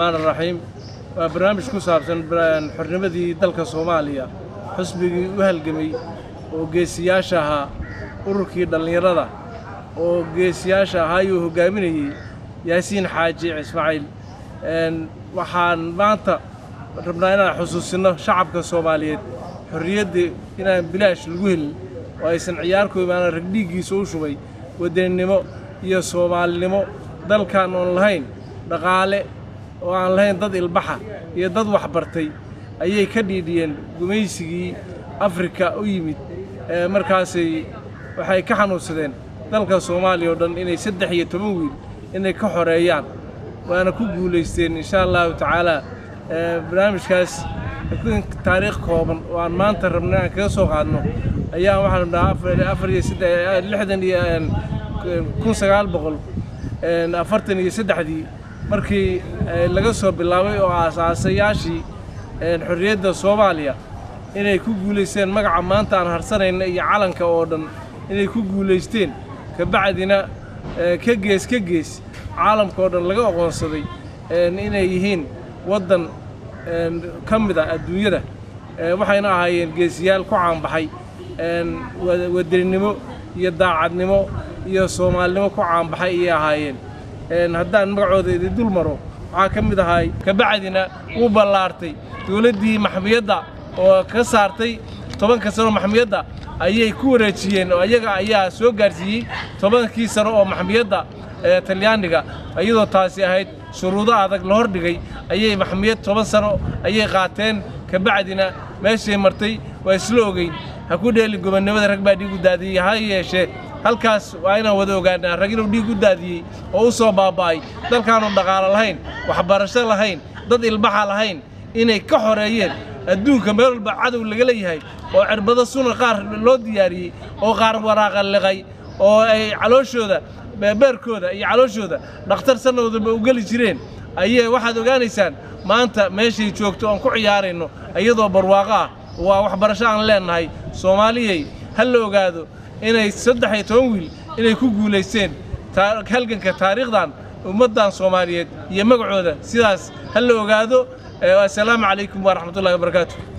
الرحيم برنامج كوسابسن حرنمدي دلك Soomaaliya xusbigii u halgamay oo geesiyaashaha ururkii dhalinyarada oo geesiyaasha ayuu hogaaminayay Yaasiin Xaaji Ismaaciil waxaan maanta rabnaa inaan xusuusino shacabka Soomaaliyeed xorriyadda inaan bilaash lagu helin oo aysan ciyaar ku imaan ragdigiisa u shubay wadanimo iyo Soomaalinimo dalkan oo lahayn dhaqaale oo aan lahayn dad ilbaxa iyo dad wax bartay ayay ka dhiidiyeen gumaysigii Afrika u yimid markaasay waxay ka xanuunsadeen dalka Soomaaliya oo dhan inay 13 wiil inay ka xoreeyaan waana ku guuleysteen insha Allah taala barnaamijkaas taariikh kooban oo aan maanta rabnaa aan kaga soo qaadno ayaa waxaan dhahaa 1943 markii laga soo bilaabay oo aasaasayashii xorriyadda Soomaaliya inay ku guuleysteen magaca maanta aan harsanayna iyo calanka oo dhan inay ku guuleysteen ka bacdina ka gees caalamka oo dhan laga aqoonsaday inay yihiin wadan kamid ah adduunyada waxayna ahaayeen geesiyaal ku caan baxay wadanimo iyo daacadnimo iyo Soomaalinimo ku caan baxay ay ahaayeen haddaan magacooda idin dul maro waxa kamid ahay ka bacdina uu ballaartay dawladdii maxkamiyadda oo ka saartay 10 sano maxkamiyadda ayay ku wareejiyeen oo ayaga ayaa soo gaarsiiyay 10 sano oo maxkamiyadda Talyaaniga ayadoo taasi ahayd shuruudo adag la hordhigay ayay maxkamiyad 10 sano ayay qaateen ka bacdina meeshay martay way isla ogeyn ha ku dheelin gobonimada rag baa dhiig u daadiyay ha yeeshee halkaas waa inaan wada ogaanaa rag inuu dhiig u daadiyay oo u soo baaba'ay dalkaanu dhaqaale lahayn waxbarasho lahayn dad ilbaxa lahayn inay ka xoreeyeen adduunka meel walba cadow laga leeyahay oo cirbada sunan qaar loo diyaariyay oo qaar waraaqa liqay oo ay calooshooda beerkooda iyo calooshooda dhakhtar sanadooda u gali jireen ayay waxaad ogaanaysaan maanta meeshay joogto aan ku ciyaarayno iyadoo barwaaqo ah waa waxbarasho aan leenahay Soomaaliyay hal la ogaado inay 13 wiil inay ku guuleysteen halganka taariikhdan ummadan Soomaaliyeed iyo magacooda sidaas hal la ogaado. Assalaamu calaykum wa rahmatullahi wa barakaatuh.